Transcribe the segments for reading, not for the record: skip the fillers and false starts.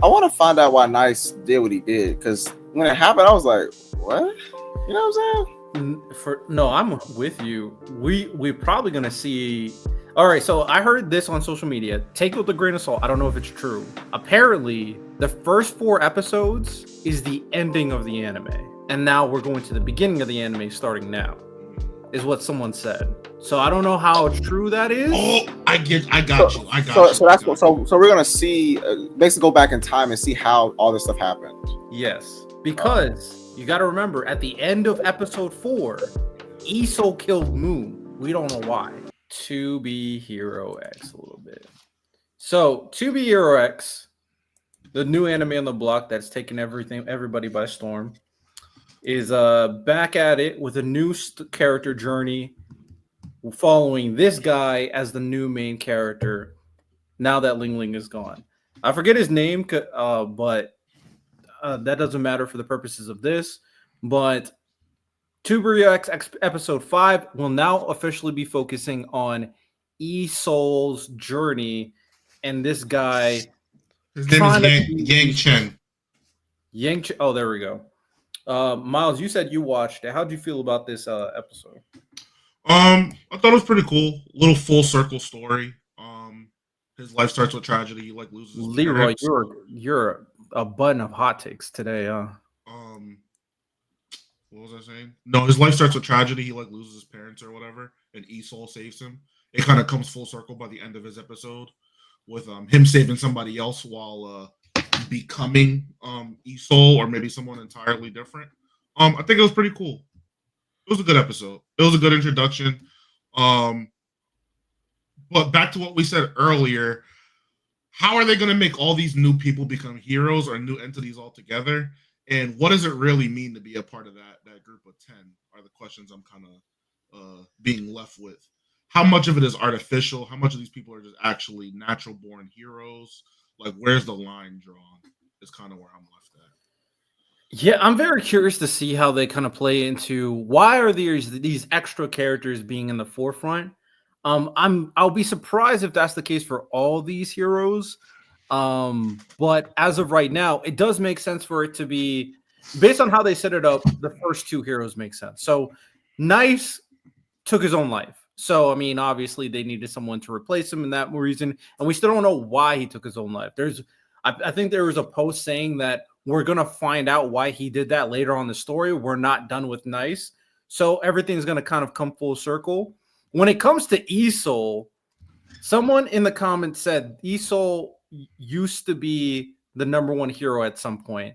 I want to find out why Nice did what he did, because when it happened, I was like, what? You know what I'm saying? For no, I'm with you. We're probably gonna see. All right, so I heard this on social media. Take it with a grain of salt. I don't know if it's true. Apparently, the first 4 episodes is the ending of the anime, and now we're going to the beginning of the anime starting now. Is what someone said. So I don't know how true that is. Oh, I So, got you. I so, got you. so I that's what. got you. So we're gonna see, basically go back in time and see how all this stuff happened. Yes, Uh, because you got to remember at the end of episode 4, Iso killed Moon. We don't know why. To be Hero X a little bit. So To be Hero X, the new anime on the block that's taking everybody by storm, is back at it with a new character journey, following this guy as the new main character. Now that Ling Ling is gone, I forget his name, but that doesn't matter for the purposes of this. But Tuberia X episode 5 will now officially be focusing on Soul's journey and this guy His name is trying to Yang be Chen. Oh, there we go. Miles, you said you watched it. How did you feel about this episode? I thought it was pretty cool. Little full circle story. His life starts with tragedy. He like loses his Leroy, parents. you're a button of hot takes today, Um, what was I saying? No, his life starts with tragedy. He like loses his parents or whatever, and Esol saves him. It kind of comes full circle by the end of his episode with him saving somebody else while becoming Esol or maybe someone entirely different. I think it was pretty cool. It was a good episode. It was a good introduction. Um, but back to what we said earlier, how are they going to make all these new people become heroes or new entities altogether? And what does it really mean to be a part of that group of 10 are the questions I'm kind of being left with. How much of it is artificial? How much of these people are just actually natural born heroes? Like, where's the line drawn? Is kind of where I'm left at. Yeah, I'm very curious to see how they kind of play into why are these extra characters being in the forefront. I'll be surprised if that's the case for all these heroes. But as of right now, it does make sense for it to be based on how they set it up. The first 2 heroes make sense. So Nice took his own life. So I mean, obviously they needed someone to replace him in that reason, and we still don't know why he took his own life. I think there was a post saying that we're gonna find out why he did that later on the story. We're not done with Nice, so everything's gonna kind of come full circle. When it comes to Esol, someone in the comments said Esol used to be the number 1 hero at some point.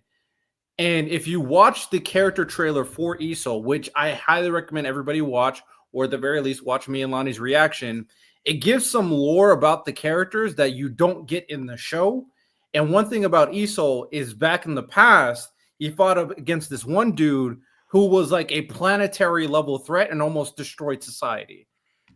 And if you watch the character trailer for Esol, which I highly recommend everybody watch, or at the very least watch me and Lonnie's reaction, it gives some lore about the characters that you don't get in the show. And one thing about Esol is back in the past, he fought up against this one dude who was like a planetary level threat and almost destroyed society.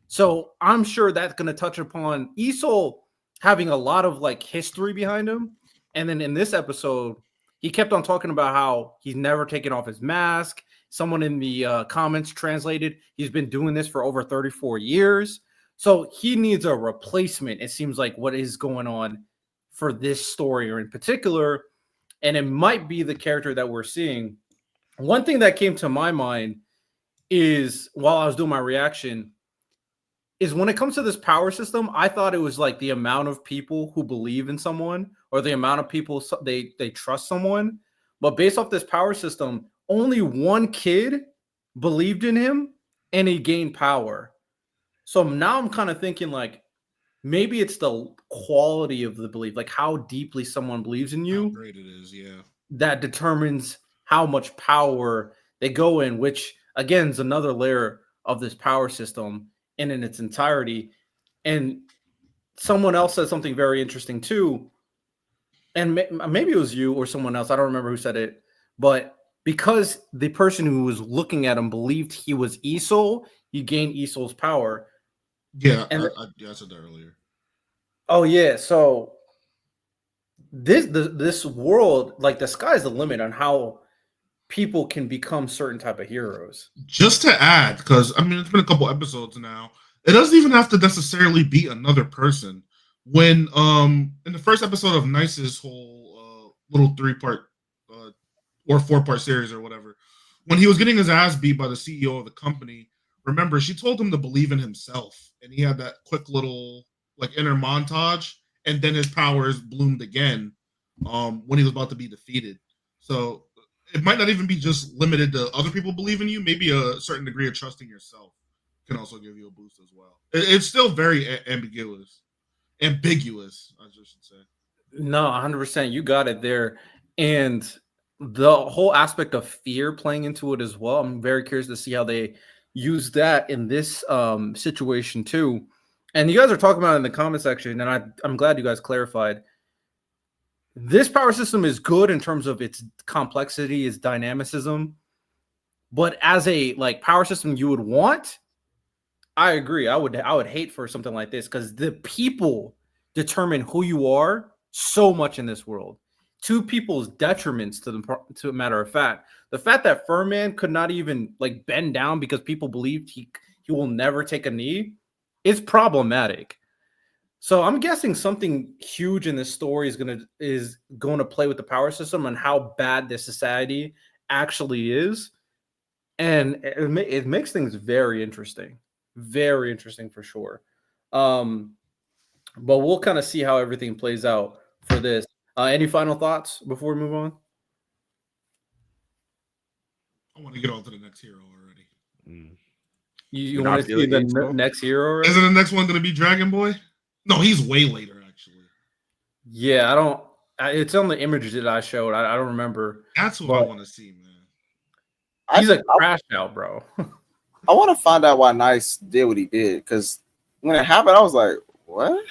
So I'm sure that's going to touch upon Esol having a lot of like history behind him. And then in this episode, he kept on talking about how he's never taken off his mask. Someone in the comments translated, he's been doing this for over 34 years. So he needs a replacement. It seems like what is going on for this story or in particular. And it might be the character that we're seeing. One thing that came to my mind is while I was doing my reaction, is when it comes to this power system, I thought it was like the amount of people who believe in someone or the amount of people they trust someone. But based off this power system, only one kid believed in him and he gained power. So now I'm kind of thinking like maybe it's the quality of the belief, like how deeply someone believes in How you great it is, yeah. that determines how much power they go in, which again is another layer of this power system and in its entirety. And someone else said something very interesting too, and maybe it was you or someone else. I don't remember who said it, but because the person who was looking at him believed he was Esol, he gained Esol's power. Yeah, And I said that earlier. oh yeah, so this world, like the sky's the limit on how people can become certain type of heroes. Just to add, because I mean, it's been a couple episodes now. It doesn't even have to necessarily be another person. When in the first episode of Nice's whole little 3-part or 4-part series or whatever. When he was getting his ass beat by the CEO of the company, remember she told him to believe in himself, and he had that quick little like inner montage, and then his powers bloomed again when he was about to be defeated. So it might not even be just limited to other people believe in you. Maybe a certain degree of trusting yourself can also give you a boost as well. It's still very ambiguous, I should say. No, 100%. You got it there. And the whole aspect of fear playing into it as well. I'm very curious to see how they use that in this situation too. And you guys are talking about it in the comment section, and I'm glad you guys clarified. This power system is good in terms of its complexity, its dynamicism, but as a like power system you would want, I agree. I would hate for something like this because the people determine who you are so much in this world. To people's detriments, to a matter of fact, the fact that Furman could not even like bend down because people believed he will never take a knee is problematic. So I'm guessing something huge in this story is going to play with the power system and how bad this society actually is, and it makes things very interesting for sure. Um, but we'll kind of see how everything plays out for this. Any final thoughts before we move on? I want to get on to the next hero already. You You're want not to see feeling the it, so? next hero already? Isn't the next one going to be Dragon Boy? No, he's way later actually. Yeah, I don't. It's on the images that I showed. I don't remember. That's what I But want to see, man. he's a I, crash out, bro. I want to find out why Nice did what he did, because when it happened, I was like, what?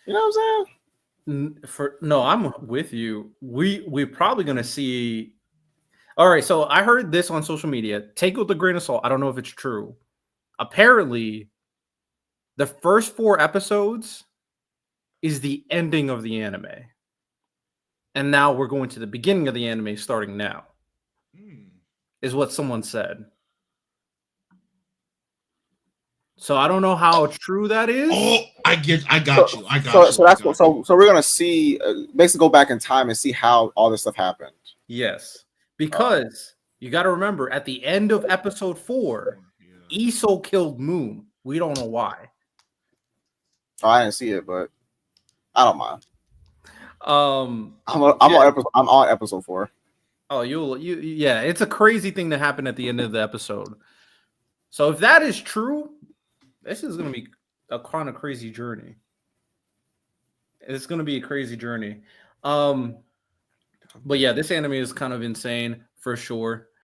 You know what I'm saying? No, I'm with you. We're probably gonna see. All right, so I heard this on social media. Take it with a grain of salt. I don't know if it's true. Apparently, the first 4 episodes is the ending of the anime, and now we're going to the beginning of the anime starting now. Is what someone said. So I don't know how true that is. Oh, I got So, you. I got so, you. so that's what. So we're gonna see, basically go back in time and see how all this stuff happened. Yes, because you got to remember at the end of episode 4, Yeah. Iso killed Moon. We don't know why. Oh, I didn't see it, but I don't mind. I'm Yeah. on episode 4. Oh, yeah, it's a crazy thing that happened at the end of the episode. So if that is true, this is going to be a kind of crazy journey. It's going to be a crazy journey. But yeah, this anime is kind of insane for sure.